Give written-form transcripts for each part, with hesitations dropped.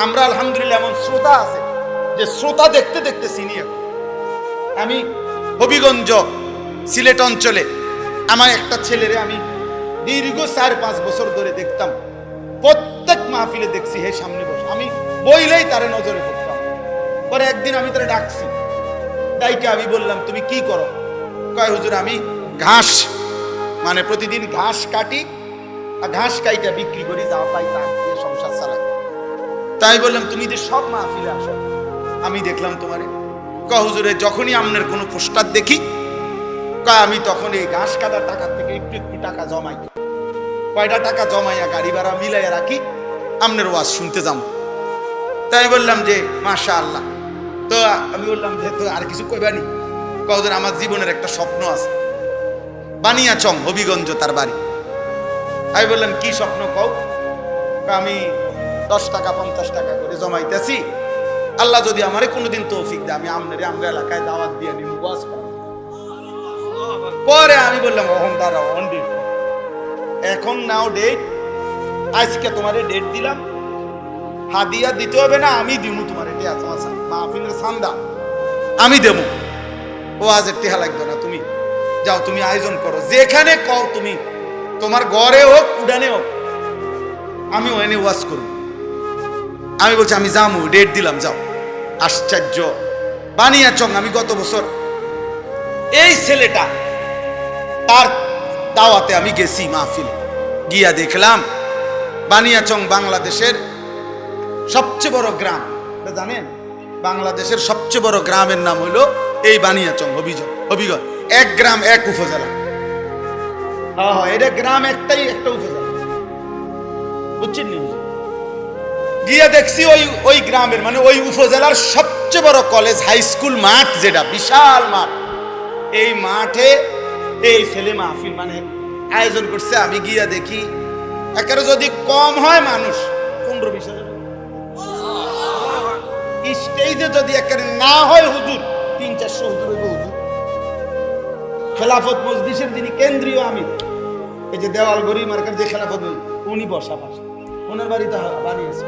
আমরা আলহামদুলিল্লাহ এমন শ্রোতা আছে যে শ্রোতা দেখতে দেখতে চিনি। আমি হবিগঞ্জ সিলেট অঞ্চলে আমার একটা ছেলেরে আমি দীর্ঘ 4-5 বছর ধরে দেখতাম, প্রত্যেক মাহফিলে দেখছি হে সামনে বসে, আমি বইলেই তারে নজরে পড়তাম। পরে একদিন আমি তারে ডাকছি, ডাইকে আমি বললাম তুমি কি করো? কয় হুজুর আমি ঘাস, মানে প্রতিদিন ঘাস কাটি আর ঘাস কাইটা বিক্রি করি, যা পাই তা দিয়ে সংসার চালাই। তাই বললাম তুমি যে সব মাহফিলে আসো, আমি দেখলাম তোমারে। কয় হুজুরে যখনই আপনার কোনো পোস্টার দেখি, কয় আমি তখন এই ঘাস কাটার টাকা থেকে একটু একটু টাকা জমাই, কয়টা টাকা জমাইয়া গাড়ি ভাড়া মিলাইয়া রাখি, আপনার ওয়াজ শুনতে যাবো। তাই বললাম যে মাশাআল্লাহ। তো আমি বললাম যে তো আর কিছু কইবানি? কয় হুজুর আমার জীবনের একটা স্বপ্ন আছে, বানিয়াচং হবিগঞ্জ তার বাড়ি। আমি বললাম কি স্বপ্ন কও? আমি 10 টাকা 50 টাকা করে জমাইতেছি, আল্লাহ যদি আমারে কোনোদিন তৌফিক দেয় আমি আমনের আমরা এলাকায় দাওয়াত দিয়ে নিব, ওয়াজ করব। পরে আমি বললাম ওহন দাঁড়াও, অন ডেট এখন নাও ডেট, আজকে তোমারে ডেট দিলাম, হাদিয়া দিতে হবে না, আমি দিমু তোমারে মাহফিলের চান্দা আমি দেবো, ওয়াজের টেহা লাগবে না, তুমি যাও, তুমি আয়োজন করো যেখানে কও, তুমি তোমার ঘরে হোক উডানে হোক, আমি ওখানে ওয়াজ করব। আমি বলছি আমি যাবো, ডেট দিলাম, যাও। আশ্চর্য, বানিয়াচং আমি গত বছর এই ছেলেটা তার দাওয়াতে আমি গেছি মাহফিল, গিয়া দেখলাম বানিয়াচং বাংলাদেশের সবচেয়ে বড় গ্রাম, জানেন বাংলাদেশের সবচেয়ে বড় গ্রামের নাম হলো এই বানিয়াচং হবিগঞ্জ। এক গ্রাম এক উপজেলা। হ্যাঁ, এটা গ্রাম একটাই, একটা উপজেলা, বুঝছেন? গিয়ে দেখছি ওই গ্রামের মানে ওই উপজেলার সবচেয়ে বড় কলেজ হাই স্কুল মাঠ, যেটা বিশাল মাঠ, এই মাঠে এই ছেলে মাহফিল মানে আয়োজন করছে। আমি গিয়া দেখি একেবারে যদি কম হয় মানুষ 15-20 হাজার, স্টেজে যদি একেবারে না হয় হুজুর 300-400 হুজুর হইব। হুজুর খেলাফত মজলিসের যিনি কেন্দ্রীয় আমির, এই যে দেওয়াল গড়ি মার্কার যে খেলাফত, উনি বসা পাশে, ওনার বাড়িতে বানিয়েছে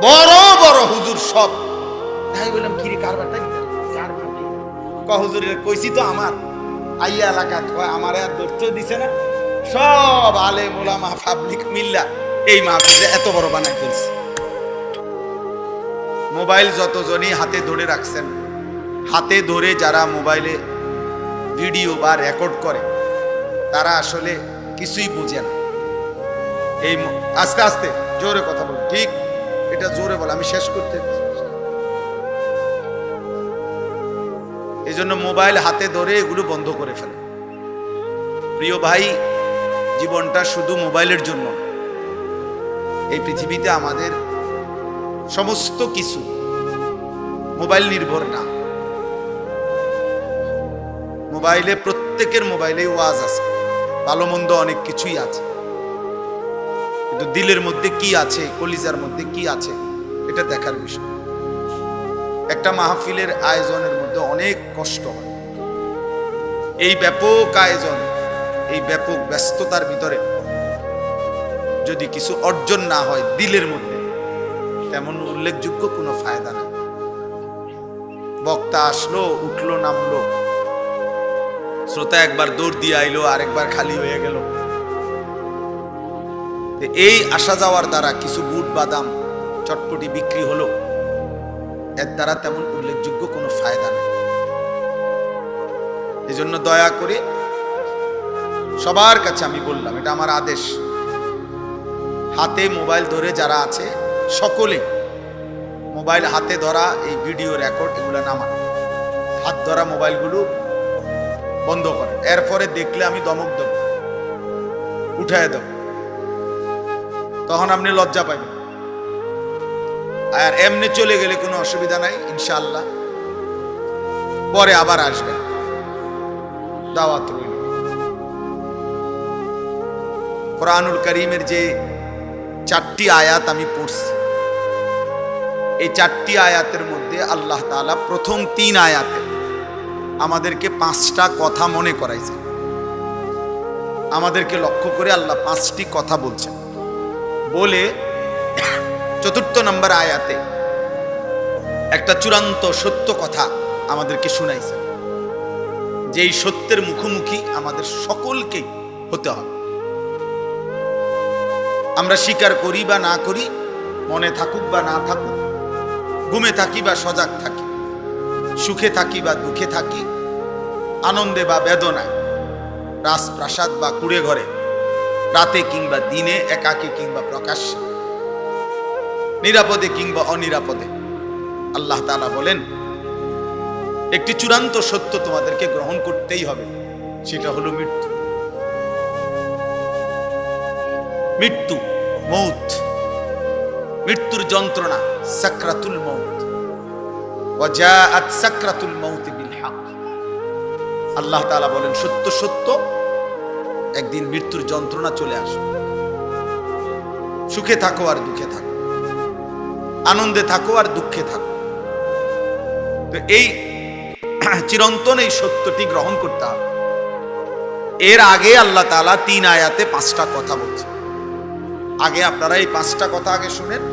বড় বড় হুজুর সব। তাই বললাম কিরে কারবারটা হুজুরের কইছি তো আমার আইয়া এলাকা আমার আর ধরতে দিছে না, সব আলেম ওলামা পাবলিক মিল্লা এই মাহফিলে এত বড় বানাই ফেলছে। মোবাইল যতজনই হাতে ধরে রাখছেন, হাতে ধরে যারা মোবাইলে ভিডিও বা রেকর্ড করে তারা আসলে কিছুই বুঝে না। এই আস্তে আস্তে জোরে কথা বল, ঠিক এটা জোরে বল, আমি শেষ করতে। এই জন্য মোবাইল হাতে ধরে এগুলো বন্ধ করে ফেলে। প্রিয় ভাই, জীবনটা শুধু মোবাইলের জন্য, এই পৃথিবীতে আমাদের সমস্ত কিছু মোবাইল নির্ভর না। মোবাইলে প্রত্যেকের মোবাইলে ওয়াজ আছে, ভালো মন্দ অনেক কিছুই আছে, কিন্তু দিলের মধ্যে কি আছে, কলিজার মধ্যে কি আছে, এটা দেখার বিষয়। একটা মাহফিলের আয়োজনের মধ্যে অনেক কষ্ট হয়। এই ব্যাপক আয়োজন, এই ব্যাপক ব্যস্ততার ভিতরে যদি কিছু অর্জন না হয় দিলের মধ্যে, তেমন উল্লেখযোগ্য কোনো ফায়দা নেই। বক্তা আসলো, উঠলো, নামলো, শ্রোতা একবার দৌড় দিয়ে আইলো, আরেকবার খালি হয়ে গেল। এই আসা যাওয়ার দ্বারা কিছু বুট বাদাম চটপটি বিক্রি হলো, এর দ্বারা তেমন উল্লেখযোগ্য কোনো ফায়দা নেই। এই জন্য দয়া করে সবার কাছে আমি বললাম, এটা আমার আদেশ, হাতে মোবাইল ধরে যারা আছে সকলে মোবাইল হাতে ধরা, এই ভিডিও রেকর্ড এগুলো নামান, হাত ধরা মোবাইলগুলো বন্ধ করে। এরপরে দেখলে আমি দমক দেব, উঠায় দেব, তখন আপনি লজ্জা পাবেন। আর এমনি চলে গেলে কোনো অসুবিধা নাই, ইনশাআল্লাহ পরে আবার আসবেন, দাওয়াত রইল। কোরআনুল কারীমের যে 4টি আয়াত আমি পড়ছি, এই 4টি আয়াতের মধ্যে আল্লাহ তাআলা প্রথম 3 আয়াতে আমাদেরকে 5টা কথা মনে করাইছে। আমাদেরকে লক্ষ্য করে আল্লাহ 5টি কথা বলছেন, বলে 4 নম্বর আয়াতে একটা চূড়ান্ত সত্য কথা আমাদেরকে শুনাইছে, যে এই সত্যের মুখোমুখি আমাদের সকলকেই হতে হবে। আমরা স্বীকার করি বা না করি, মনে থাকুক বা না থাকুক, ঘুমে থাকি বা সজাগ থাকি, সুখে থাকি বা দুঃখে থাকি, আনন্দে বা বেদনায়, রাজপ্রাসাদ বা কুড়ে ঘরে, রাতে কিংবা দিনে, একাকী কিংবা প্রকাশ্যে, নিরাপদে কিংবা অনিরাপদে, আল্লাহ তাআলা বলেন একটি চূড়ান্ত সত্য তোমাদেরকে গ্রহণ করতেই হবে, সেটা হলো মৃত্যু। মৃত্যু, মৌত, মৃত্যুর যন্ত্রণা, সাকরাতুল মৌত, ওয়াজাআত সাকরাতুল মৌত বিল হক। আল্লাহ তাআলা বলেন সত্য সত্য একদিন মৃত্যুর যন্ত্রণা চলে আসবে। সুখে থাকো আর দুঃখে থাকো, আনন্দে থাকো আর দুঃখে থাকো। তো এই চিরন্তন এই সত্যটি গ্রহণ করতে হবে। এর আগে আল্লাহ তাআলা 3 আয়াতে 5টা কথা বলছে। আগে আপনারা এই 5টা কথা আগে শুনেন,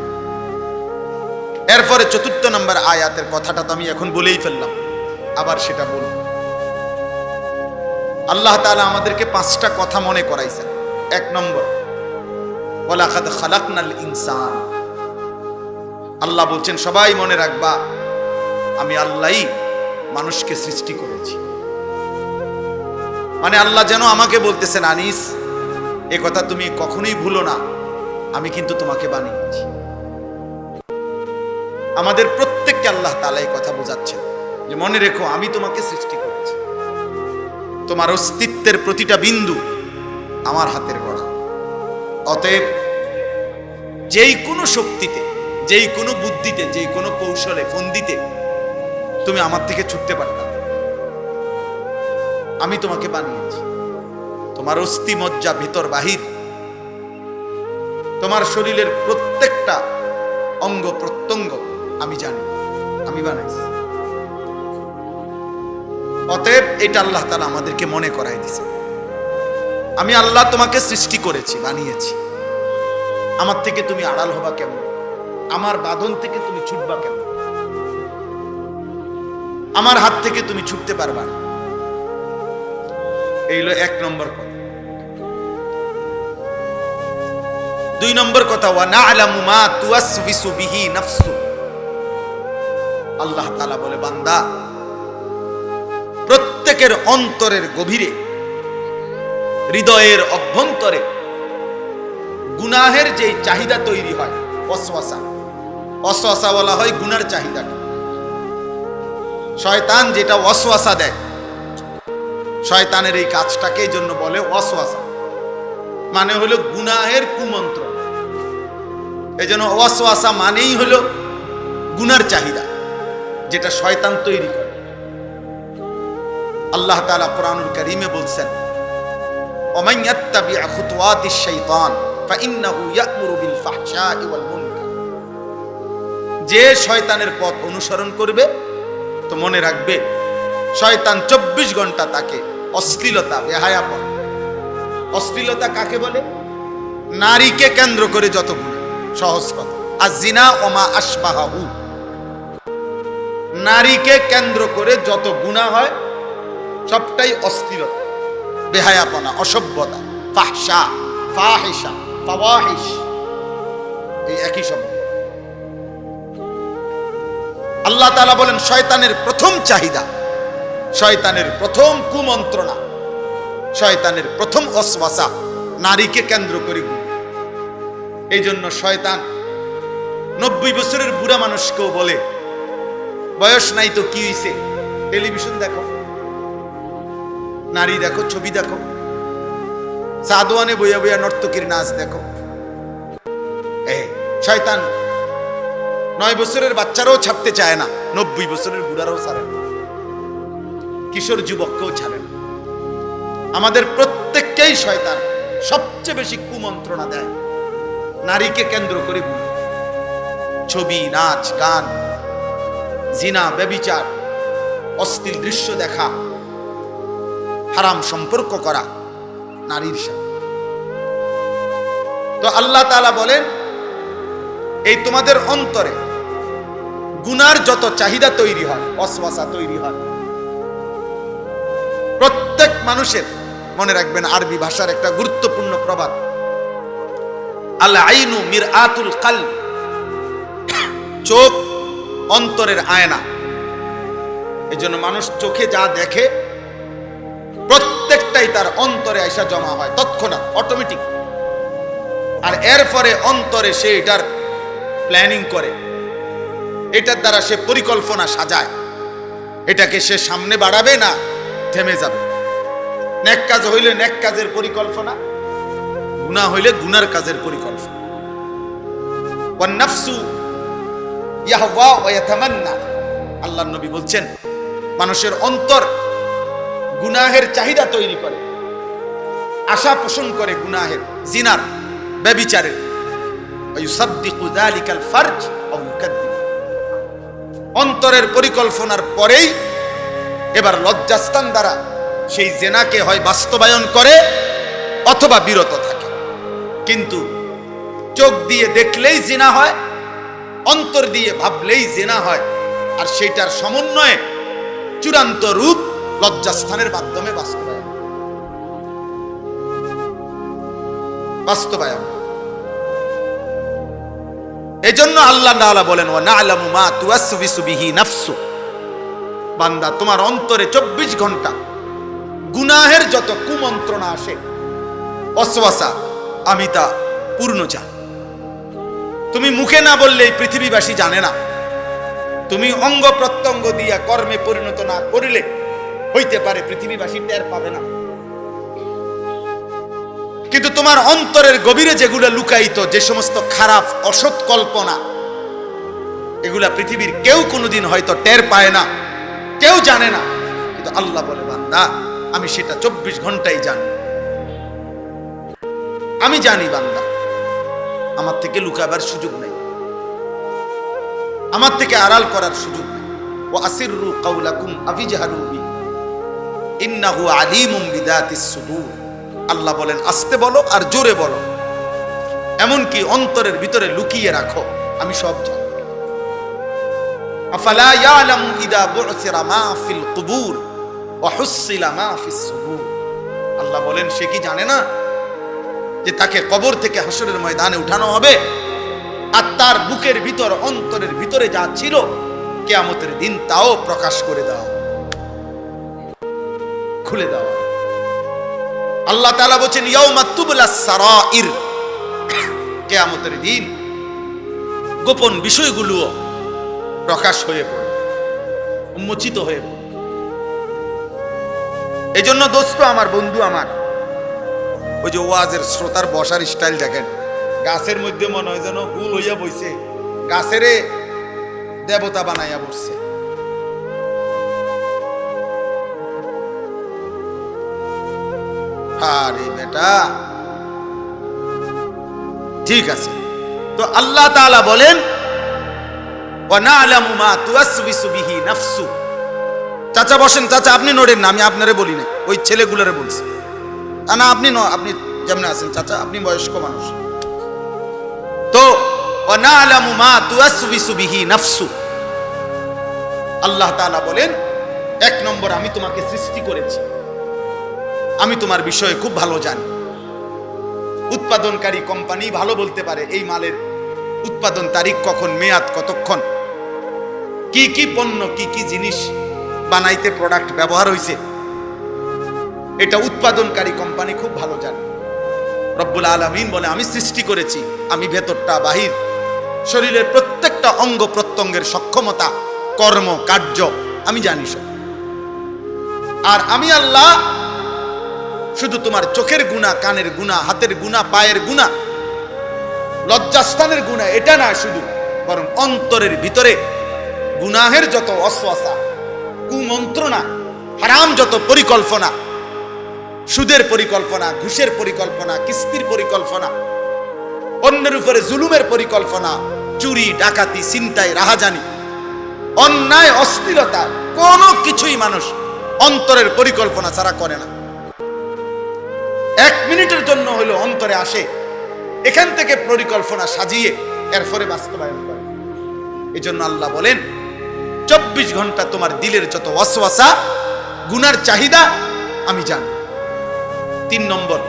এরপরে 4 নম্বর আয়াতের কথাটা তো আমি এখন বলেই ফেললাম, আবার সেটা বলব। আল্লাহ তাআলা আমাদেরকে 5টা কথা মনে করাইছেন। 1 নম্বর, ওয়ালাকাদ খালাকনাল ইনসান। আল্লাহ বলছেন সবাই মনে রাখবা, আমি আল্লাহই মানুষকে সৃষ্টি করেছি। মানে আল্লাহ যেন আমাকে বলতেছেন, আনিস এ কথা তুমি কখনোই ভুলো না, আমি কিন্তু তোমাকে বানিয়েছি। আমাদের প্রত্যেককে আল্লাহ তাআলা এই কথা বোঝাচ্ছেন যে মনে রেখো, আমি তোমাকে সৃষ্টি করেছি। তোমার অস্তিত্বের প্রতিটা বিন্দু আমার হাতের গড়া। অতএব যেই কোনো শক্তিতে, যেই কোনো বুদ্ধিতে, যেই কোনো কৌশলে, ফন্দিতে তুমি আমার থেকে ছুটতে পারবে না। আমি তোমাকে বানিয়েছি। তোমার অস্থি মজ্জা, ভিতর বাহির, তোমার শরীরের প্রত্যেকটা অঙ্গ প্রত্যঙ্গ আমি জানি, আমি বানাইছি। অতএব এটা আল্লাহ তাআলা আমাদেরকে মনে করাই দিয়েছে, আমি আল্লাহ তোমাকে সৃষ্টি করেছি, বানিয়েছি। আমার থেকে তুমি আড়াল হবা কেমন? আমার বাঁধন থেকে তুমি ছুটবা কেমন? আমার হাত থেকে তুমি ছুটতে পারবা না। এই হলো 1 নম্বর কথা। 2 নম্বর কথা, ওয়া না'লামু মা তুওয়াসবিসু বিহি নাফসু। আল্লাহ তাআলা বলে, বান্দা প্রত্যেকের অন্তরের গভীরে, হৃদয়ের অভ্যন্তরে গুনাহের যে চাহিদা তৈরি হয়, ওয়াসওয়াসা, ওয়াসওয়াসা বলা হয় গুনার চাহিদা। শয়তান যেটা ওয়াসওয়াসা দেয়, শয়তানের এই কাজটাকে এই জন্য বলে ওয়াসওয়াসা, মানে হলো গুনাহের কুমন্ত্র। এই জন্য ওয়াসওয়াসা মানেই হলো গুনার চাহিদা, যেটা শয়তান তৈরি করে। আল্লাহ তাআলা কোরআনুল কারীমে বলছেন, ওমান ইয়াত্তাবি' খুতুওয়াতিশ শাইতান ফাইন্নাহু ইয়া'মুরু বিল ফাহশাই ওয়াল মুনকার। যে শয়তানের পথ অনুসরণ করবে, তো মনে রাখবে শয়তান 24 ঘন্টা তাকে অশ্লীলতা, বেহায়াপন। অশ্লীলতা কাকে বলে? নারীকে কেন্দ্র করে যত গুনাহ, সহজ কথা, আয-যিনা ওয়া মা আশবাহু। নারীকে কেন্দ্র করে যত গুনাহ হয় সবটাই অশ্লীলতা, বেহায়াপনা, অসভ্যতা, ফাহশা, ফাহিশা, ফাওয়াহিশ, এই একই শব্দ। আল্লাহ তাআলা বলেন শয়তানের প্রথম চাহিদা, শয়তানের প্রথম কুমন্ত্রণা, শয়তানের প্রথম ওয়াসওয়াসা নারীকে কেন্দ্র করে। এই জন্য শয়তান 90 বছরের বুড়া মানুষকেও বলে, বয়স নাই তো কি হইছে, টেলিভিশন দেখো, নারী দেখো, ছবি দেখো, সাদওয়ানে বইয়া বইয়া নর্তকীর নাচ দেখো। শয়তান 9 বছরের বাচ্চারাও ছাড়তে চায় না, 90 বছরের বুড়ারাও ছাড়ে না, কিশোর যুবককেও ছাড়ে না। আমাদের প্রত্যেককেই শয়তান সবচেয়ে বেশি কুমন্ত্রণা দেয় নারীকে কেন্দ্র করে। ছবি, নাচ, গান, জিনা, ব্যভিচার, অশ্লীল দৃশ্য দেখা, হারাম সম্পর্ক করা নারীর সাথে। তো আল্লাহ তাআলা বলেন এই তোমাদের অন্তরে গুনার যত চাহিদা তৈরি হয়, ওয়াসওয়াসা তৈরি হয়, প্রত্যেক মানুষের, মনে রাখবেন আরবি ভাষার একটা গুরুত্বপূর্ণ প্রবাদ, আল আইনু মিরআতুল কলব, চোখ অন্তরের আয়না। এজন্য মানুষ চোখে যা দেখে প্রত্যেকটাই তার অন্তরে আইসা জমা হয় তৎক্ষণাৎ, অটোমেটিক। আর এরপরে অন্তরে সে এটার প্ল্যানিং করে, এটার দ্বারা সে পরিকল্পনা সাজায়, এটাকে সে সামনে বাড়াবে না থেমে যাবে। নেক কাজ হইলে নেক কাজের পরিকল্পনা, গুনাহ হইলে গুনার কাজের পরিকল্পনা। ওয়ান নাফসু ইয়াহওয়া ওয়া ইয়াতামান্না, আল্লাহর নবী বলছেন মানুষের অন্তর গুনাহের চাহিদা তৈরি করে, আশা পোষণ করে গুনাহের, জিনার, ব্যভিচারের। ইউসাদ্দিকু যালিকাল ফারজ আও ইউকাদ্দিব, অন্তরের পরিকল্পনার পরেই এবার লজ্জাস্থান দ্বারা সেই জেনাকে হয় বাস্তবায়ন করে অথবা বিরত থাকে। কিন্তু চোখ দিয়ে দেখলেই জিনা হয়, অন্তর দিয়ে ভাবলেই জিনা হয়, আর সেইটার সমন্বয়ে চূড়ান্ত রূপ লজ্জাস্থানের মাধ্যমে বাস্তবায়ন। এজন্য আল্লাহ তাআলা বলেন, ওয়া না'লামু মা তুওয়াসবিসু বিহি নাফসু, বান্দা তোমার অন্তরে 24 ঘন্টা গুনাহের যত কুমন্ত্রণা আসে, ওয়াসওয়াসা, আমি তা পূর্ণ জানি। তুমি মুখে না বললে এই পৃথিবীবাসী জানে না, তুমি অঙ্গ প্রত্যঙ্গ দিয়া কর্মে পরিণত না করিলে হইতে পারে পৃথিবীবাসী টের পাবে না, কিন্তু তোমার অন্তরের গভীরে যেগুলো লুকায়িত, যে সমস্ত খারাপ অসৎ কল্পনা, এগুলা পৃথিবীর কেউ কোনোদিন হয়তো টের পায় না, কেউ জানে না, কিন্তু আল্লাহ বলে বান্দা আমি সেটা 24 ঘন্টাই জানি। আমি জানি বান্দা, আমার থেকে লুকাবার সুযোগ নেই, আমার থেকে আড়াল করার সুযোগ নেই। ওয়া আসিররু কাওলাকুম আফিজহারু বি ইন্নাহু আলিমুম বিদাতিস সুদূর, আল্লাহ বলেন আস্তে বলো আর জোরে বলো, এমনকি অন্তরের ভিতরে লুকিয়ে রাখো, আমি সব জানি। আফালা ইয়ালামু ইদা বু'সিরা মা ফিল কুবুর ওয়া হুসিলা মা ফিস সুদূর, আল্লাহ বলেন সে কি জানে না যে তাকে কবর থেকে হাসরের ময়দানে উঠানো হবে, আর তার বুকের ভিতর, অন্তরের ভিতরে যা ছিল কিয়ামতের দিন তাও প্রকাশ করে দাও, খুলে দাও। আল্লাহ তাআলা বলেন ইয়াউমা তুবলাস সারাইর, কিয়ামতের দিন গোপন বিষয়গুলো প্রকাশ হয়ে পড়ে, উন্মোচিত হয়ে পড়ে। এজন্য দোস্ত আমার, বন্ধু আমার, ওই যে ওয়াজের শ্রোতার বসার স্টাইল দেখেন, গাছের মধ্যে মনে হয় যেন গুল হইয়া বইছে, গাছেরে দেবতা বানাইয়া বসছে। আরে বেটা, ঠিক আছে। তো আল্লাহ তাআলা বলেন ওয়া না'লামু মা তুওয়াসবিসু বিহি নাফসু। চাচা বসেন, চাচা আপনি নড়েন না, আমি আপনারে বলি না, ওই ছেলেগুলোরে বলছি। না আপনি আপনি যেমন আছেন চাচা, আপনি বয়স্ক মানুষ। তো ওয়া না'লামু মা তুওয়াসবিসু বিহি নাফসু, আল্লাহ তাআলা বলেন 1 নম্বর আমি তোমাকে সৃষ্টি করেছি, আমি তোমার বিষয়ে খুব ভালো জানি। উৎপাদনকারী কোম্পানি ভালো বলতে পারে এই মালের উৎপাদন তারিখ কখন, মেয়াদ কতক্ষণ, কি কি পণ্য, কি কি জিনিস বানাইতে প্রোডাক্ট ব্যবহার হয়েছে, এটা উৎপাদনকারী কোম্পানি খুব ভালো জানে। রব্বুল আলামিন বলে আমি সৃষ্টি করেছি, আমি ভেতরটা বাহির, শরীরের প্রত্যেকটা অঙ্গ প্রত্যঙ্গের সক্ষমতা, কর্ম কার্য আমি জানি সব। আর আমি আল্লাহ শুধু তোমার চোখের গুনাহ, কানের গুনাহ, হাতের গুনাহ, পায়ের গুনাহ, লজ্জাস্থানের গুনাহ এটা না শুধু, বরং অন্তরের ভিতরে গুনাহের যত ওয়াসওয়াসা, কুমন্ত্রণা, হারাম যত পরিকল্পনা, সুদের পরিকল্পনা, ঘুষের পরিকল্পনা, কিস্তির পরিকল্পনা, অন্যের উপরে জুলুমের পরিকল্পনা, চুরি ডাকাতি, ছিনতাই, রাহাজানি, অন্যায়, অশ্লীলতা, কোনো কিছুই মানুষ অন্তরের পরিকল্পনা ছাড়া করে না। 1 মিনিটের জন্য হলো অন্তরে আসে, এখান থেকে পরিকল্পনা সাজিয়ে এরপরে বাস্তবায়ন করে। এই জন্য আল্লাহ বলেন 24 ঘন্টা তোমার দিলের যত ওয়াসওয়াসা, গুনার চাহিদা আমি জানি। 3 নম্বর,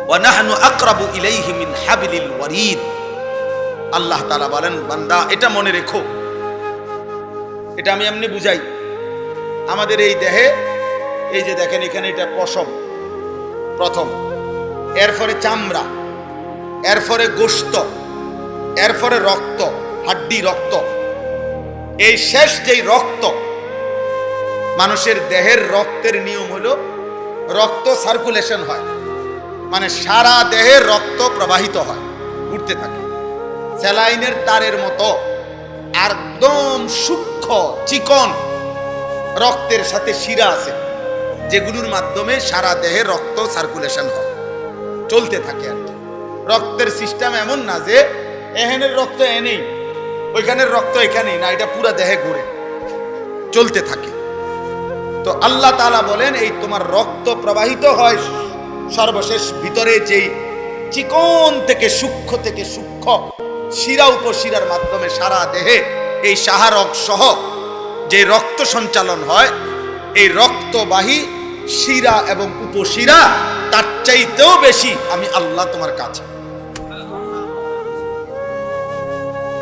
ওয়া নাহনু আকরাবু ইলাইহি মিন হাবলিল ওয়ারিদ। আল্লাহ তাআলা বলেন, বান্দা এটা মনে রেখো, এটা আমি এমনি বুঝাই। আমাদের এই দেহে, এই যে দেখেন এখানে, এটা পশম প্রথম, এরপরে চামড়া, এরপরে গোশত, এরপরে রক্ত, হাড্ডি, রক্ত। এই শেষ যেই রক্ত, মানুষের দেহের রক্তের নিয়ম হলো রক্ত সার্কুলেশন হয়, মানে সারা দেহে রক্ত প্রবাহিত হয়, ঘুরতে থাকে স্যালাইনের তারের মতো। একদম সূক্ষ্ম চিকন রক্তের সাথে শিরা আছে, যেগুলোর মাধ্যমে সারা দেহে রক্ত সার্কুলেশন হয়, চলতে থাকে আর কি। রক্তের সিস্টেম এমন না যে এখানের রক্ত এনেই, ওইখানের রক্ত এখানেই না, এটা পুরো দেহে ঘুরে চলতে থাকে। তো আল্লাহ তাআলা বলেন, এই তোমার রক্ত প্রবাহিত হয় সর্বশেষ ভিতরে যেই চিকন থেকে সূক্ষ্ম শিরা উপশিরার মাধ্যমে সারা দেহে এই সাহারক সহ যে রক্ত সঞ্চালন হয়, এই রক্তবাহী শিরা এবং উপশিরা তার চাইতেও বেশি আমি আল্লাহ তোমার কাছে।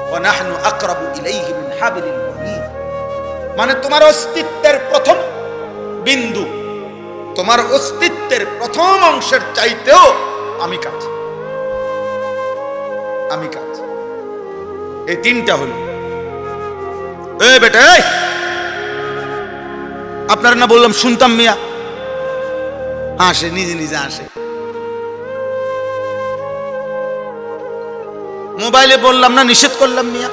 ওয়া নাহনু আকরাবু ইলাইহি মিন হাবলিল ওয়ারিদ, মানে তোমার অস্তিত্বের প্রথম বিন্দু, তোমার অস্তিত্বের প্রথম অংশের চাইতেও আমি কাছে, আমি কাছে। এই 3টা হলো। এই বেটা, আপনারা না বললাম শুনতাম মিয়া, আসে নিজে নিজে আসে। মোবাইলে বললাম না, নিষেধ করলাম মিয়া,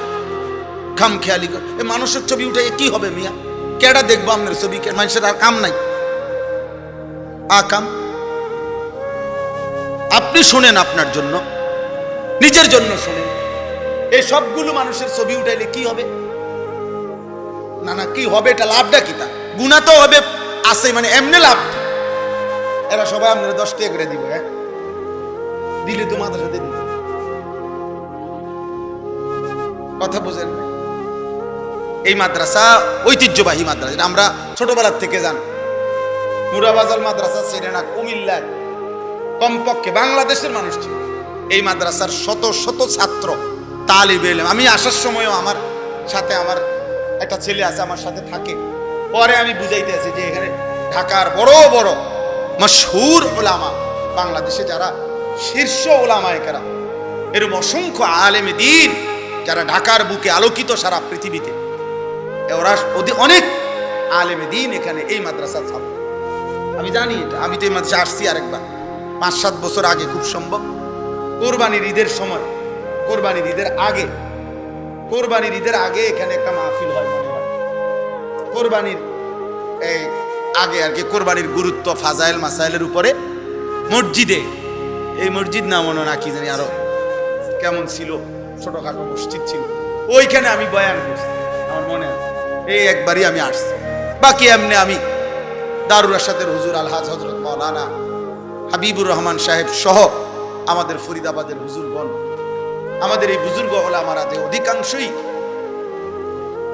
খাম খেয়ালি কর। এই মানুষের ছবি উঠে কি হবে মিয়া? কেডা দেখবো আপনার ছবি? মানুষের আর কাম নাই, কাম। আপনি শুনেন, আপনার জন্য, নিজের জন্য শুনেন। এই সবগুলো মানুষের ছবি উঠাইলে কি হবে? না না, কি হবে? এটা লাভটা কি? তা গুনাহ তো হবে আছে, মানে এমনি লাভ। এরা সবাই আপনারা 10 টাকা করে দিব, হ্যাঁ দিলে তো মাদ্রাসাতে দিবে। কথা বুঝেন? এই মাদ্রাসা ঐতিহ্যবাহী মাদ্রাসা, আমরা ছোটবেলার থেকে জানি। মুরাবাজার মাদ্রাসা ছেড়ে না, কুমিল্লার কমপক্ষে বাংলাদেশের মানুষ ছিল এই মাদ্রাসার শত শত ছাত্র, তালিবে ইলম। আমি আসার সময়ও আমার সাথে আমার একটা ছেলে আছে, আমার সাথে থাকে। পরে আমি বুঝাইতে আছি যে এখানে ঢাকার বড় বড় মশহুর ওলামা, বাংলাদেশে যারা শীর্ষ ওলামা একরা, এরকম অসংখ্য আলেম দ্বীন যারা ঢাকার বুকে আলোকিত সারা পৃথিবীতে, ওরা অনেক আলেম দ্বীন এখানে এই মাদ্রাসা ছাত্র। আমি জানি এটা, আমি তো এই মাদ্রাসা আসছি আরেকবার 5-7 বছর আগে, খুব সম্ভব কোরবানির ঈদের সময়, কোরবানির ঈদের আগে এখানে একটা মাহফিল হয় মনে হয়। কোরবানির এই আগে আর কি, কোরবানির গুরুত্ব, ফাজাইল মাসাইলের উপরে মসজিদে, এই মসজিদ না মনে না কি জানি আরো কেমন ছিল, ছোটখাটো মসজিদ ছিল, ওইখানে আমি বয়ান করছি, আমার মনে আছে। এই একবারই আমি আসছি, বাকি এমনি আমি দারুর রাশাদের হুজুর আলহাজ হযরত মাওলানা হাবিবুর রহমান সাহেব সহ আমাদের ফরিদাবাদের হুজুরগণ, আমাদের এই বুজুর্গ ওলামারা যে অধিকাংশই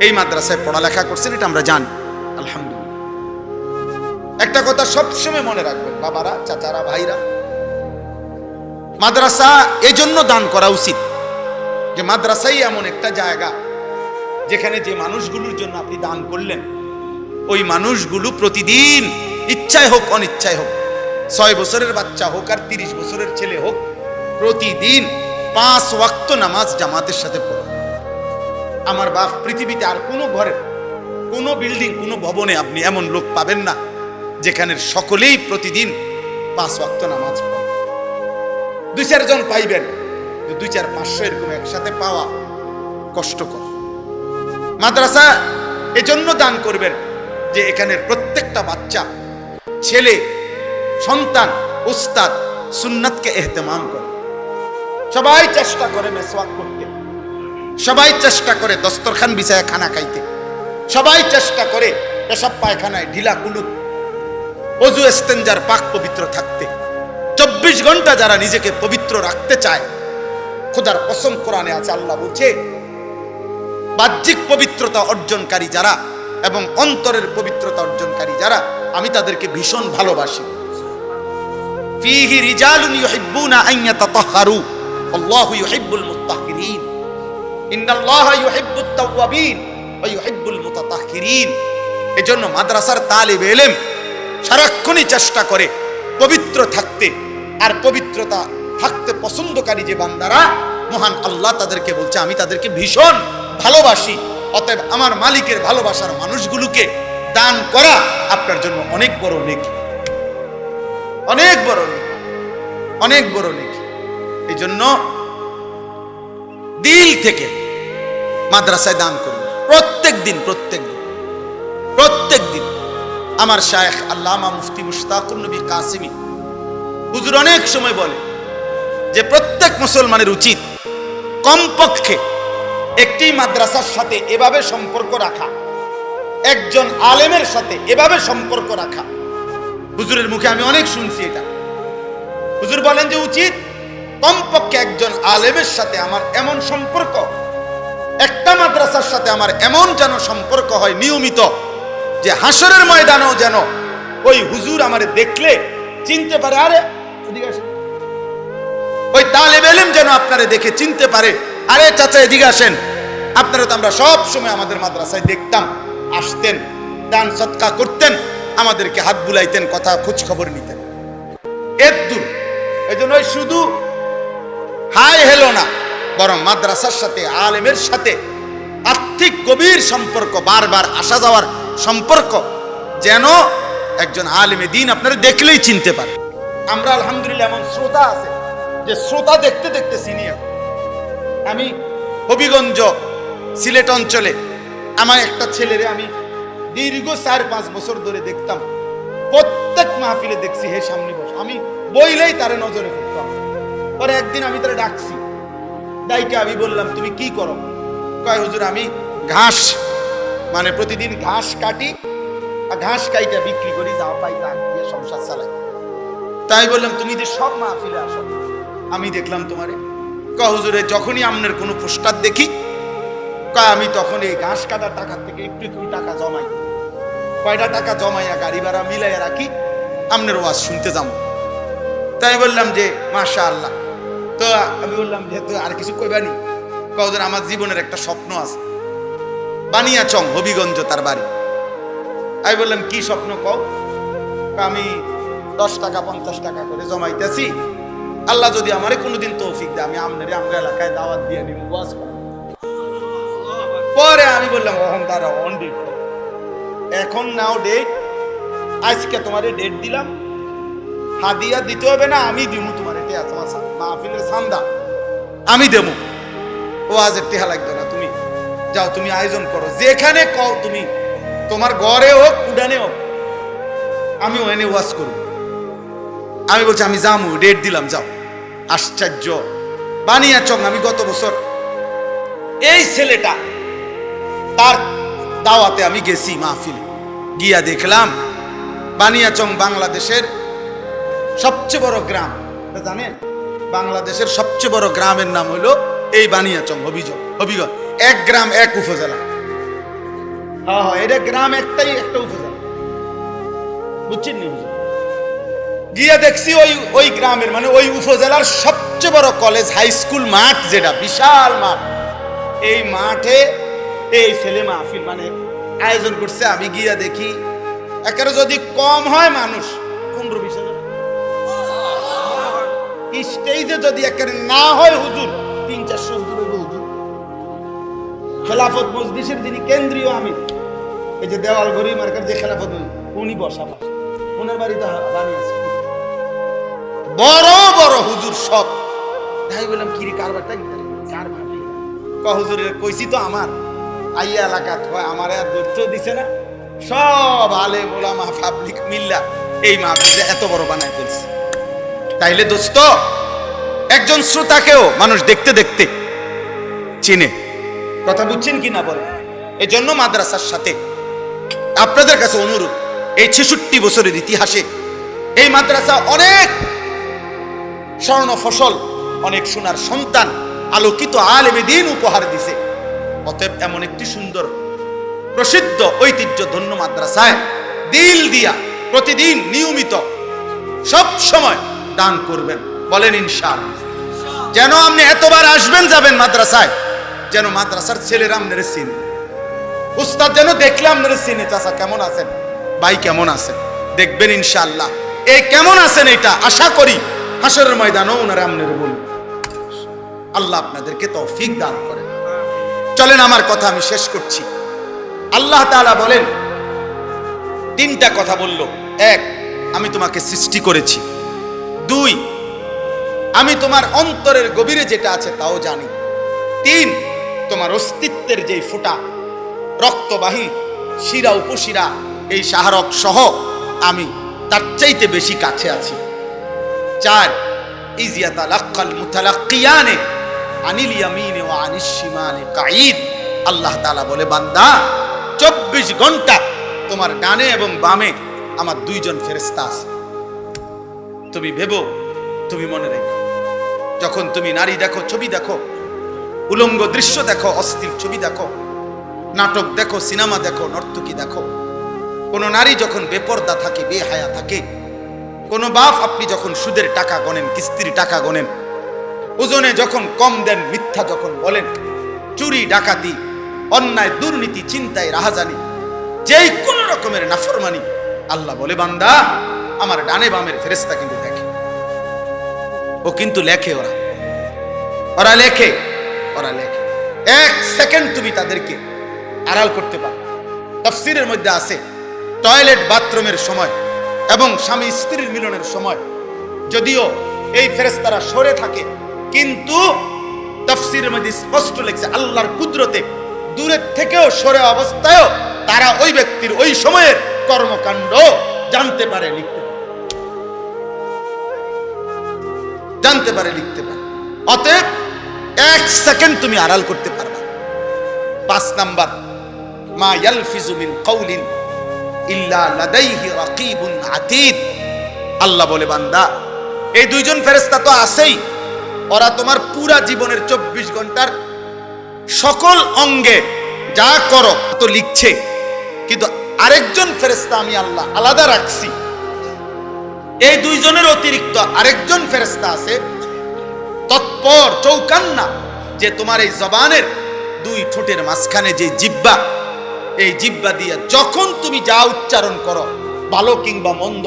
এই মাদ্রাসায় পড়ালেখা করছেন, এটা আমরা জানি আলহামদুলিল্লাহ। একটা কথা সবসময় মনে রাখবেন বাবারা, চাচারা, ভাইরা, মাদ্রাসা এই জন্য দান করা উচিত যে মাদ্রাসাই এমন একটা জায়গা যেখানে যে মানুষগুলোর জন্য আপনি দান করলেন, ওই মানুষগুলো প্রতিদিন ইচ্ছায় হোক অনিচ্ছায় হোক, 6 বছরের বাচ্চা হোক আর 30 বছরের ছেলে হোক, প্রতিদিন 5 ওয়াক্ত নামাজ জামাতের সাথে পড়ে। আমার বাপ, পৃথিবীতে আর কোনো ঘরে, কোনো বিল্ডিং, কোনো ভবনে আপনি এমন লোক পাবেন না যেখানে সকলেই প্রতিদিন 5 ওয়াক্ত নামাজ পড়ে। 2-4 জন পাইবেন, 2-4-500 এরকম একসাথে পাওয়া কষ্টকর। মাদ্রাসা এজন্য দান করবেন যে এখানের প্রত্যেকটা বাচ্চা, ছেলে, সন্তান, উস্তাদ সুন্নাতকে ইহতিমাম করে। সবাই চেষ্টা করে মেসওয়াক করতে, সবাই চেষ্টা করে দস্তরখান বিছায় খানা খাইতে, সবাই চেষ্টা করে পেশাব পায়খানায় ঢিলা কুলুপ, ওযু ইস্তেঞ্জার পাক পবিত্র থাকতে। 24 ঘন্টা যারা নিজেকে পবিত্র রাখতে চায়, খোদার কসম কোরআনে আছে, আল্লাহ বলছে বাহ্যিক পবিত্রতা অর্জনকারী যারা এবং অন্তরের পবিত্রতা অর্জনকারী যারা, আমি তাদেরকে ভীষণ ভালোবাসি। ফীহি রিজালুন ইউহিব্বুনা আন ইয়াতাতাহহারু আল্লাহু ইউহিব্বুল মুত্তাহহিরিন ইন্নাল্লাহা ইউহিব্বুত তাওয়াবিন ওয়া ইউহিব্বুল মুতাতাহহিরিন। এজন্য মাদ্রাসার তালিবে ইলম সারাক্ষণই চেষ্টা করে পবিত্র থাকতে, আর পবিত্রতা থাকতে পছন্দকারী যে বান্দারা, মহান আল্লাহ তাদেরকে বলছে আমি তাদেরকে ভীষণ ভালোবাসি। অতএব আমার মালিকের ভালোবাসার মানুষগুলোকে দান করা আপনার জন্য অনেক বড় নেকি, অনেক বড় নেকি, অনেক বড় নেকি। এই জন্য দিল থেকে মাদ্রাসায় দান করুন প্রত্যেক দিন, প্রত্যেক দিন, প্রত্যেক দিন। আমার শায়েখ আল্লামা মুফতি মুশতাকুর নবী কাসিমি হুজুর অনেক সময় বলে যে প্রত্যেক মুসলমানের উচিত কমপক্ষে একটি মাদ্রাসার সাথে এভাবে সম্পর্ক রাখা, একজন আলেমের সাথে এভাবে সম্পর্ক রাখা। হুজুরের মুখে আমি অনেক শুনছি এটা। হুজুর বলেন যে উচিত কমপক্ষে একজন আলেমের সাথে আমার এমন সম্পর্ক, একটা মাদ্রাসার সাথে আমার এমন যেন সম্পর্ক হয় নিয়মিত, যে হাসরের ময়দানেও যেন ওই হুজুর আমারে দেখলে চিনতে পারে, আরে এদিকে আসেন। ওই তালেব ইলম যেন আপনারে দেখে চিনতে পারে, আরে চাচা এদিকে আসেন। আপনারা তো আমরা সব সময় আমাদের মাদ্রাসায় দেখতাম, আসতেন, দান সদকা করতেন, আমাদেরকে হাত বুলাইতেন, কথা খোঁজ খবর নিতেন। এর দূর এই জন্য শুধু হাই হেলো না, বরং মাদ্রাসার সাথে আলেমের সাথে আর্থিক গভীর সম্পর্ক, বারবার আসা যাওয়ার সম্পর্ক, যেন একজন আলেমে দিন আপনারা দেখলেই চিনতে পারে। আমরা আলহামদুলিল্লাহ এমন শ্রোতা আছে যে শ্রোতা দেখতে দেখতে চিনি। আমি হবিগঞ্জ সিলেট অঞ্চলে আমার একটা ছেলেরে আমি দীর্ঘ 4-5 বছর ধরে দেখতাম, প্রত্যেক মাহফিলে দেখছি হে সামনে বস, আমি বইলেই তারে নজরে পড়তাম। পরে একদিন আমি তারে ডাকছি, ডাইকে আমি বললাম তুমি কি করো? কয় হুজুর আমি ঘাস, মানে প্রতিদিন ঘাস কাটি, আর ঘাস কাইটা বিক্রি করি, যা পাই তা দিয়ে সংসার চালাই। তাই বললাম তুমি যে সব মাহফিলে আসো, আমি দেখলাম তোমারে। কয় হুজুরে যখনই আপনার কোনো পোস্টার দেখি, কয় আমি তখন এই ঘাস কাটার টাকা থেকে একটু একটু টাকা জমাই, কয়টা টাকা জমাইয়া গাড়ি ভাড়া মিলাইয়া রাখি, আপনার ওয়াজ শুনতে যাবো। তাই বললাম যে মাশাআল্লাহ। তো আমি বললাম যেহেতু আর কিছু কইবানি, কয় হুজুর আমার জীবনের একটা স্বপ্ন আছে, বানিয়াচং হবিগঞ্জ তার বাড়ি। আমি বললাম কি স্বপ্ন কও? আমি 10 টাকা 50 টাকা করে জমাইতেছি, আল্লাহ যদি আমারে কোনোদিন তৌফিক দেয় আমি আমনেরে আমরা এলাকায় দাওয়াত দিয়ে নিব, ওয়াজ করব। পরে আমি বললাম ওহন দাঁড়া, অন ডেট, এখন নাও ডেট, আজকে তোমারে ডেট দিলাম, হাদিয়া দিতে হবে না, আমি দিব তোমার, এটা আছে মাহফিলের চান্দা আমি দেব, ওয়াজের টেহা লাগবে না, তুমি যাও, তুমি আয়োজন করো, যেখানে কও তুমি, তোমার ঘরে হোক উডানে হোক, আমি ওখানে ওয়াজ করব। আমি বলছি আমি যাবো, ডেট দিলাম, যাও। আশ্চর্য, বানিয়াচং আমি গত বছর এই ছেলেটা তার দাওয়াতে আমি গেছি মাহফিলে, গিয়া দেখলাম বানিয়াচং বাংলাদেশের সবচেয়ে বড় গ্রাম, জানেন বাংলাদেশের সবচেয়ে বড় গ্রামের নাম হলো এই বানিয়াচং হবিগঞ্জ। এক গ্রাম এক উপজেলা, হ্যাঁ হ্যাঁ, এটা গ্রাম একটাই, একটা উপজেলা, বুঝছেন নি? গিয়া দেখছি ওই গ্রামের মানে ওই উপজেলার সবচেয়ে বড় কলেজ হাই স্কুল মাঠ, যেটা বিশাল মাঠ, এই মাঠে এই ছেলে মাহফিল মানে আয়োজন করছে। আমি গিয়া দেখি একেবারে যদি কম হয় মানুষ 15-20 হাজার, স্টেজে যদি একেবারে না হয় হুজুর 300-400 হুজুর। খেলাফত মজলিসের যিনি কেন্দ্রীয় আমির, এই যে দেওয়াল ঘড়ি মার্কার যে খেলাফত, উনি বসা, ওনার বাড়িতে বানিয়েছে বড় বড় হুজুর সব। তাই বললাম কি রে কারবারটা কার ভাবি? হুজুরের কইছি তো আমার আইয়া এলাকা হয়, আমার আর দৈত্য দিছে না, সব আলেম ওলামা পাবলিক মিল্লা এই মাহফিলে এত বড় বানায় ফেলছে। তাইলে দোস্ত একজন শ্রোতাকেও মানুষ দেখতে দেখতে চিনে, কথা বুঝছেন কি না বলেন? এই জন্য মাদ্রাসার সাথে আপনাদের কাছে অনুরোধ, এই 66 বছরের ইতিহাসে এই মাদ্রাসা অনেক স্বর্ণ ফসল, অনেক সোনার সন্তান আলোকিত আলেমে দ্বীন উপহার দিছে। অতএব এমন একটি সুন্দর প্রসিদ্ধ ঐতিহ্য ধন্য মাদ্রাসায় দিল দিয়া প্রতিদিন নিয়মিত সব সময় দান করবেন, বলেন ইনশাআল্লাহ। যেন আপনি এতবার আসবেন যাবেন মাদ্রাসায়, যেন মাদ্রাসার ছেলেরা আপনার চিনে, উস্তাদ যেন দেখলে আপনার চিনে, চাচা কেমন আছেন, ভাই কেমন আছেন, দেখবেন ইনশাআল্লাহ। এই কেমন আছেন এটা আশা করি হাসরের ময়দানও ওনারা আপনার বলবেন। আল্লাহ আপনাদেরকে তৌফিক দান করেন। চলেন আমার কথা আমি শেষ করছি। আল্লাহ তাআলা বলেন, তিনটা কথা বলল। এক, আমি তোমাকে সৃষ্টি করেছি। দুই, আমি তোমার অন্তরের গভীরে যেটা আছে তাও জানি। তিন, তোমার অস্তিত্বের যেই ফোঁটা রক্তবাহী শিরা উপশিরা এই শাহরক সহ আমি তার চাইতে বেশি কাছে আছি। চার, ইজিয়াতালাক্কাল মুতালাক্কিয়ানে আনিল ইয়ামিনে ওয়া আনিশ শিমালে কাঈদ। আল্লাহ তাআলা বলে, বান্দা 24 ঘন্টা তোমার ডানে এবং বামে আমার দুইজন ফেরেশতা আছে। তুমি ভেবো, তুমি মনে রেখো, যখন তুমি নারী দেখো, ছবি দেখো, উলঙ্গ দৃশ্য দেখো, অস্থির ছবি দেখো, নাটক দেখো, সিনেমা দেখো, নর্তকী দেখো, কোন নারী যখন বেপর্দা থাকে, বেহায়া থাকে, কোন বাপ আপনি যখন সুদের টাকা গণেন, কিস্তির টাকা গণেন, ওজনে যখন কম দেন, মিথ্যা যখন বলেন, চুরি ডাকাতি অন্যায় দুর্নীতি চিন্তায় রাহাজানি, যেই কোন রকমের নাফরমানি, আল্লাহ বলে, বান্দা আমার ডানে বামের ফেরেশতা কিন্তু দেখে, ও কিন্তু লেখে, ওরা লেখে। এক সেকেন্ড তুমি তাদেরকে আড়াল করতে পারো। তাফসীরের মধ্যে আছে, টয়লেট বাথরুমের সময় এবং স্বামী স্ত্রীর মিলনের সময় যদিও এই ফেরেশতারা সরে থাকে, কিন্তু তাফসীরের মধ্যে স্পষ্ট লেখছে আল্লাহর কুদরতে দূরের থেকেও সরে অবস্থায়ও তারা ওই ব্যক্তির ওই সময়ের কর্মকাণ্ড জানতে পারে, লিখতে পারে। অতএব এক সেকেন্ড তুমি আড়াল করতে পারবে। 5 নাম্বার, মা ইয়ালফিজু মিন কাউলিন ইল্লা লাদাইহি রাকিবুন আতীদ। আল্লাহ বলে, বান্দা এই দুইজন ফেরেশতা তো আছেই, ওরা তোমার পুরা জীবনের 24 ঘন্টার সকল অঙ্গে যা করো তো লিখছে, কিন্তু আরেকজন ফেরেশতা আমি আল্লাহ আলাদা রাখছি। এই দুইজনের অতিরিক্ত আরেকজন ফেরেশতা আছে তৎপর চৌকান্না, যে তোমার এই জবানের দুই ঠোঁটের মাঝখানে যে জিহ্বা, এই জিহ্বা দিয়ে যখন তুমি যা উচ্চারণ করো, ভালো কিংবা মন্দ,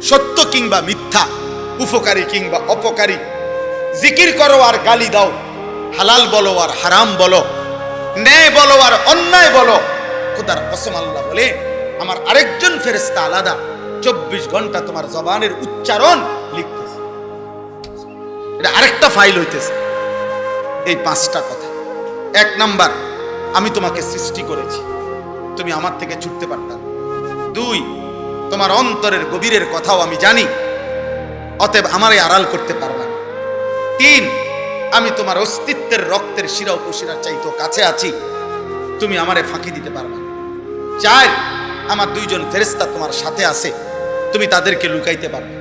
সত্য কিংবা মিথ্যা, উপকারী কিংবা অপকারী, জিকির করো আর গালি দাও, হালাল বলো আর হারাম বলো, ন্যায় বলো আর অন্যায় বলো, খোদার কসম আল্লাহ বলে আমার আরেকজন ফেরেশতা আলাদা 24 ঘন্টা তোমার জবানের উচ্চারণ লিখতেছে। এটা আরেকটা ফাইল হইতেছে। এই 5টা কথা। 1 নাম্বার, আমি তোমাকে সৃষ্টি করেছি, তুমি আমার থেকে ছুটতে পারতা। 2, তোমার অন্তরের গভীরের কথাও আমি জানি, অতএব আমারে আড়াল করতে পারবা না। 3, আমি তোমার অস্তিত্বের রক্তের শিরা উপশিরার চাইতে কাছে আছি, তুমি আমারে ফাঁকি দিতে পারবা না। 4, আমার দুইজন ফেরেশতা তোমার সাথে আছে, তুমি তাদেরকে লুকাইতে পারবে।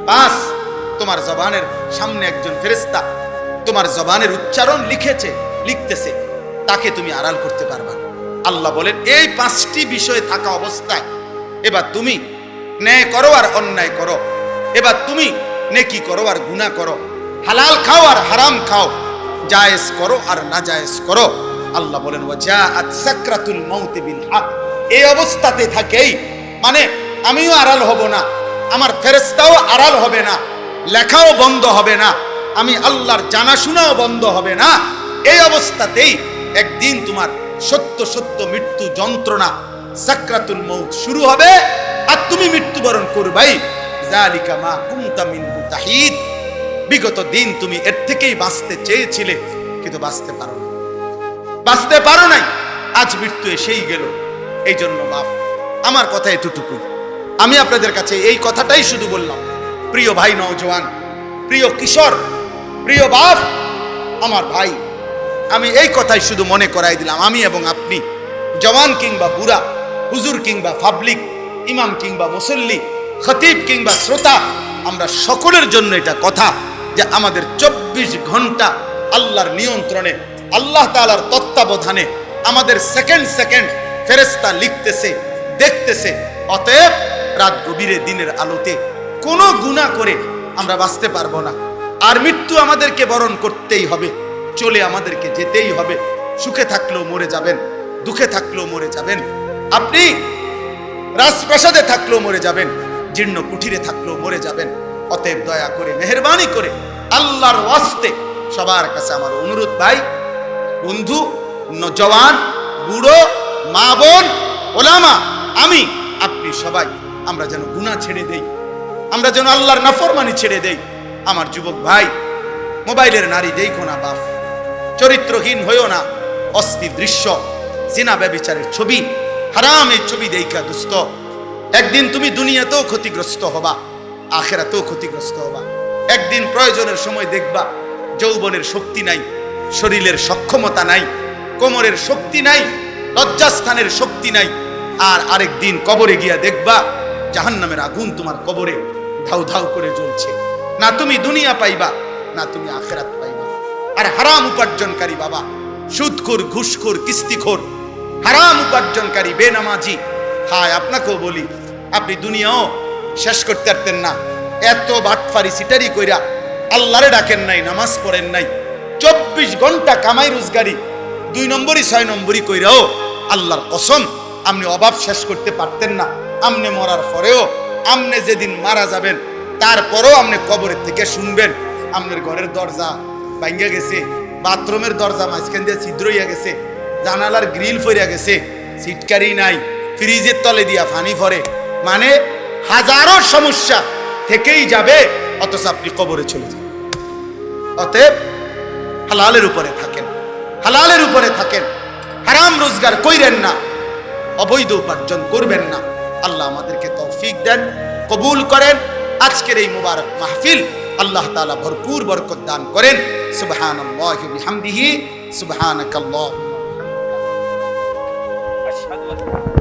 5, তোমার জবানের সামনে একজন ফেরেশতা তোমার জবানের উচ্চারণ লিখতেছে, তাকে তুমি আড়াল করতে পারবা না। আল্লাহ বলেন, এই 5টি বিষয় থাকা অবস্থায় এবার তুমি ন্যায় করো আর অন্যায় করো, এবার তুমি নেকি করো আর গুনাহ করো, হালাল খাও আর হারাম খাও, জায়েজ করো আর নাজায়েজ করো। আল্লাহ বলেন, ওয়াজাআত সাকরাতুল মাউত বিল হক। এই অবস্থাতে থাকেই, মানে আমিও আড়াল হব না, আমার ফেরেশতাও আড়াল হবে না, লেখাও বন্ধ হবে না, আমি আল্লাহর জানাশোনাও বন্ধ হবে না। এই অবস্থাতেই একদিন তোমার সত্য সত্য মৃত্যু যন্ত্রণা সাকরাতুল মাউত শুরু হবে, আর তুমি মৃত্যুবরণ করবাই। যালিকা মা কুনতা মিনহু তাহিদ। বিগত দিন তুমি এর থেকেই বাঁচতে চেয়েছিলে, কিন্তু বাঁচতে পারো নাই। আজ মৃত্যু এসেই গেল। এই জন্য বাপ, আমার কথা এতটুকু, আমি আপনাদের কাছে এই কথাটাই শুধু বললাম। প্রিয় ভাই নওজওয়ান, প্রিয় কিশোর, প্রিয় বাপ, আমার ভাই, আমি এই কথাই শুধু মনে করাই দিলাম। আমি এবং আপনি, জওয়ান কিংবা বুড়া, হুজুর কিংবা পাবলিক, ইমাম কিংবা মুসল্লি, খতিব কিংবা শ্রোতা, আমরা সকলের জন্য এটা কথা যে আমাদের 24 ঘন্টা আল্লাহর নিয়ন্ত্রণে, আল্লাহ তাআলার তত্ত্বাবধানে আমাদের সেকেন্ড সেকেন্ড ফেরেশতা লিখতেছে, দেখতেছে। অতএব রাত গভীরে দিনের আলোতে কোনো গুনাহ করে আমরা বাঁচতে পারবো না। আর মৃত্যু আমাদেরকে বরণ করতেই হবে, চলে আমাদেরকে যেতেই হবে। সুখে থাকলেও মরে যাবেন, দুঃখে থাকলেও মরে যাবেন, আপনি রাজপ্রাসাদে থাকলেও মরে যাবেন, জীর্ণ কুঠিরে থাকলেও মরে যাবেন। অতএব দয়া করে, মেহেরবানি করে, আল্লাহর ওয়াস্তে সবার কাছে আমার অনুরোধ, ভাই বন্ধু, জওয়ান বুড়ো, মা বোন, ওলামা, আমি আপনি সবাই আমরা যেন গুনাহ ছেড়ে দেই, আমরা যেন আল্লাহর নাফরমানি ছেড়ে দেই। আমার যুবক ভাই, মোবাইলের নারী দেখো না বাপ, চরিত্রহীন হইও না, অস্থির দৃশ্য, জিনা ব্যভিচারের ছবি, হারাম এই ছবি দেখা দুস্থ, একদিন তুমি দুনিয়াতেও ক্ষতিগ্রস্ত হবা, আখিরাতেও ক্ষতিগ্রস্ত হবা। একদিন প্রয়োজনের সময় দেখবা যৌবনের শক্তি নাই, শরীরের সক্ষমতা নাই, কোমরের শক্তি নাই, লজ্জাস্থানের শক্তি নাই। আর আরেকদিন কবরে গিয়া দেখবা জাহান্নামের আগুন তোমার কবরে ধাউ ধাউ করে জ্বলছে। না তুমি দুনিয়া পাইবা, না তুমি আখিরাত পাইবা। আর হারাম উপার্জনকারী বাবা, সুদখোর, ঘুষখোর, কিস্তিখোর, হারাম উপার্জনকারী বেনামাজি, হায় আপনাকেও বলি, আপনি দুনিয়াও শেষ করতে পারতেন না। এত বাটফারি সিটারি কইরা আল্লাহরে ডাকেন নাই, নামাজ পড়েন নাই, 24 ঘন্টা কামাই রোজগারি, 2 নম্বরই 6 নম্বরই কইরাও আল্লাহর কসম আপনি অভাব শেষ করতে পারতেন না। আপনি মরার পরেও, আপনি যেদিন মারা যাবেন তারপরও আপনি কবরের থেকে শুনবেন আপনার ঘরের দরজা ভাঙ্গা গেছে, বাথরুমের দরজা মাঝখান দিয়ে ছিদ্র হইয়া গেছে, জানালার গ্রিল ফইরা গেছে, সিটকারি নাই, ফ্রিজের তলে দিয়া পানি পড়ে, মানে হাজারো সমস্যা থেকেই যাবে, অথচ আপনি কবরে চলে যাবেন। অতএব হালালের উপরে থাকেন, হালালের উপরে থাকেন, হারাম রোজগার কইরেন না, অবৈধ উপার্জন করবেন না। আল্লাহ আমাদেরকে তৌফিক দেন, কবুল করেন। আজকের এই মুবারক মাহফিল আল্লাহ তাআলা ভরপুর বরকত দান করেন। সুবহানাল্লাহি ওয়া বিহামদিহি, সুবহানাকাল্লাহ। আশহাদু আল্লা